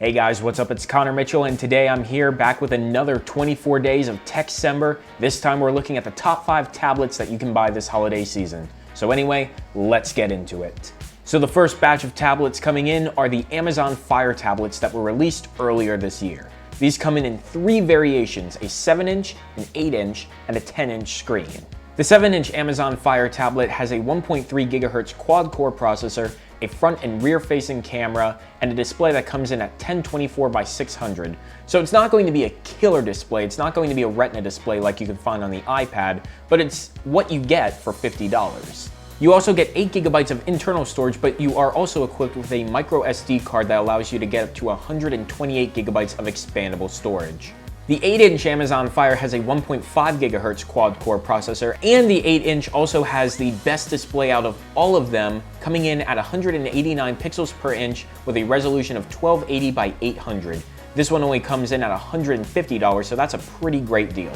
Hey guys, what's up? It's Connor Mitchell, and today I'm here back with another 24 days of Tech-Cember. This time we're looking at the top 5 tablets that you can buy this holiday season. So anyway, let's get into it. So the first batch of tablets coming in are the Amazon Fire tablets that were released earlier this year. These come in 3 variations, a 7-inch, an 8-inch, and a 10-inch screen. The 7-inch Amazon Fire tablet has a 1.3 GHz quad-core processor, a front and rear-facing camera, and a display that comes in at 1024 by 600. So it's not going to be a killer display, it's not going to be a Retina display like you can find on the iPad, but it's what you get for $50. You also get 8 GB of internal storage, but you are also equipped with a micro SD card that allows you to get up to 128 GB of expandable storage. The 8-inch Amazon Fire has a 1.5 GHz quad-core processor, and the 8-inch also has the best display out of all of them, coming in at 189 pixels per inch with a resolution of 1280 by 800. This one only comes in at $150, so that's a pretty great deal.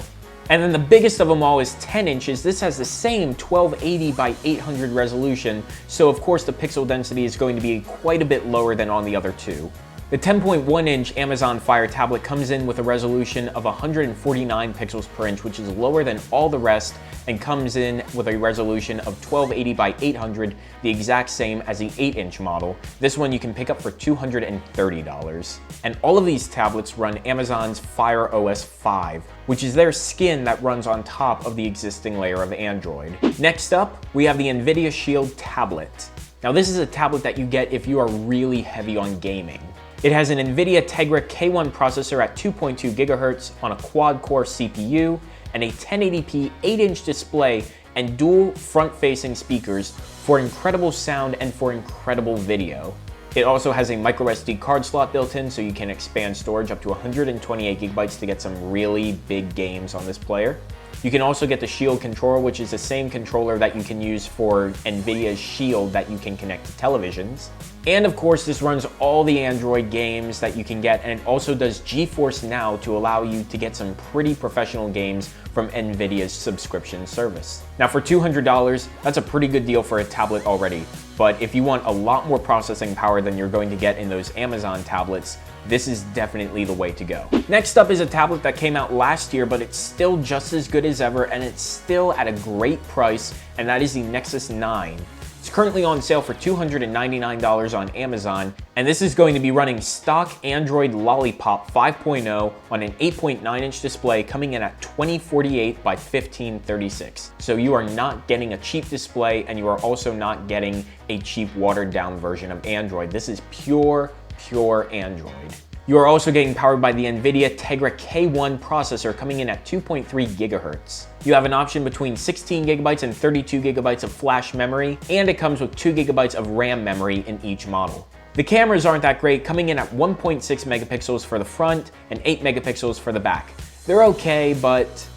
And then the biggest of them all is 10 inches. This has the same 1280 by 800 resolution, so of course the pixel density is going to be quite a bit lower than on the other two. The 10.1-inch Amazon Fire tablet comes in with a resolution of 149 pixels per inch, which is lower than all the rest, and comes in with a resolution of 1280 by 800, the exact same as the 8-inch model. This one you can pick up for $230. And all of these tablets run Amazon's Fire OS 5, which is their skin that runs on top of the existing layer of Android. Next up, we have the Nvidia Shield tablet. Now this is a tablet that you get if you are really heavy on gaming. It has an Nvidia Tegra K1 processor at 2.2 GHz on a quad-core CPU and a 1080p 8-inch display and dual front-facing speakers for incredible sound and for incredible video. It also has a micro SD card slot built in, so you can expand storage up to 128 GB to get some really big games on this player. You can also get the Shield controller, which is the same controller that you can use for Nvidia's Shield that you can connect to televisions. And of course, this runs all the Android games that you can get, and it also does GeForce Now to allow you to get some pretty professional games from Nvidia's subscription service. Now for $200, that's a pretty good deal for a tablet already, but if you want a lot more processing power than you're going to get in those Amazon tablets, this is definitely the way to go. Next up is a tablet that came out last year, but it's still just as good as ever, and it's still at a great price, and that is the Nexus 9. It's currently on sale for $299 on Amazon, and this is going to be running stock Android Lollipop 5.0 on an 8.9-inch display coming in at 2048 by 1536. So you are not getting a cheap display, and you are also not getting a cheap watered-down version of Android. This is pure Android. You are also getting powered by the Nvidia Tegra K1 processor coming in at 2.3 GHz. You have an option between 16 GB and 32 GB of flash memory, and it comes with 2 GB of RAM memory in each model. The cameras aren't that great, coming in at 1.6 megapixels for the front and 8 megapixels for the back. They're okay, but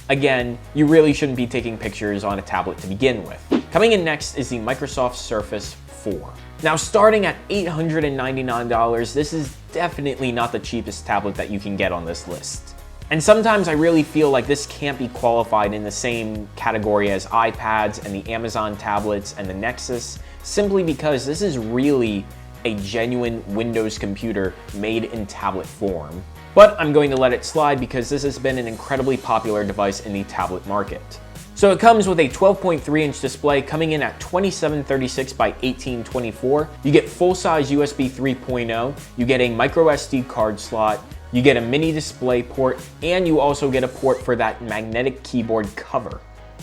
again, you really shouldn't be taking pictures on a tablet to begin with. Coming in next is the Microsoft Surface 4. Now starting at $899, this is definitely not the cheapest tablet that you can get on this list. And sometimes I really feel like this can't be qualified in the same category as iPads and the Amazon tablets and the Nexus, simply because this is really a genuine Windows computer made in tablet form. But I'm going to let it slide because this has been an incredibly popular device in the tablet market. So it comes with a 12.3-inch display coming in at 2736 by 1824. You get full-size USB 3.0, you get a micro SD card slot, you get a mini display port, and you also get a port for that magnetic keyboard cover.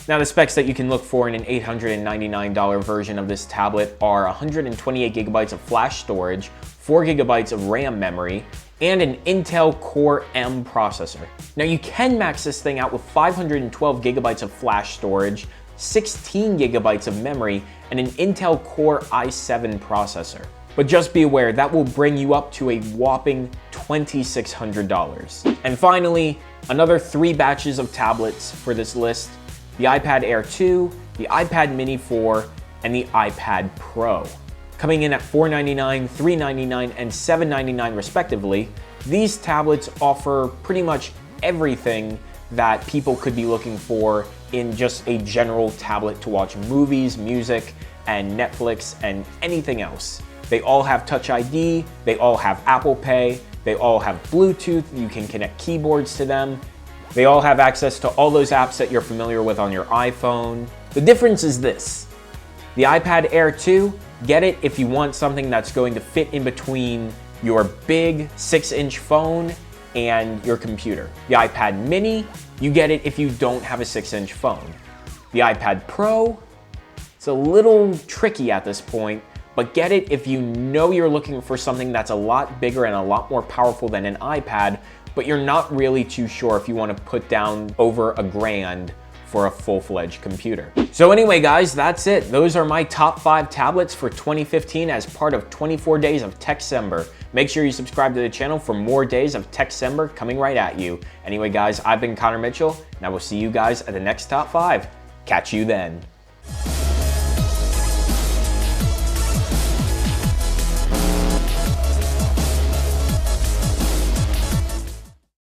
Now the specs that you can look for in an $899 version of this tablet are 128 GB of flash storage, 4 GB of RAM memory, and an Intel Core M processor. Now you can max this thing out with 512 GB of flash storage, 16 GB of memory, and an Intel Core i7 processor. But just be aware, that will bring you up to a whopping $2,600. And finally, another 3 batches of tablets for this list: the iPad Air 2, the iPad Mini 4, and the iPad Pro. Coming in at $499, $399, and $799 respectively, these tablets offer pretty much everything that people could be looking for in just a general tablet to watch movies, music, and Netflix, and anything else. They all have Touch ID, they all have Apple Pay, they all have Bluetooth, you can connect keyboards to them. They all have access to all those apps that you're familiar with on your iPhone. The difference is this: the iPad Air 2, get it if you want something that's going to fit in between your big 6-inch phone and your computer. The iPad mini, you get it if you don't have a 6-inch phone. The iPad Pro, it's a little tricky at this point, but get it if you know you're looking for something that's a lot bigger and a lot more powerful than an iPad, but you're not really too sure if you want to put down over $1,000 for a full-fledged computer. So anyway, guys, that's it. Those are my top 5 tablets for 2015 as part of 24 days of Tech-Cember. Make sure you subscribe to the channel for more days of Tech-Cember coming right at you. Anyway, guys, I've been Connor Mitchell, and I will see you guys at the next top 5. Catch you then.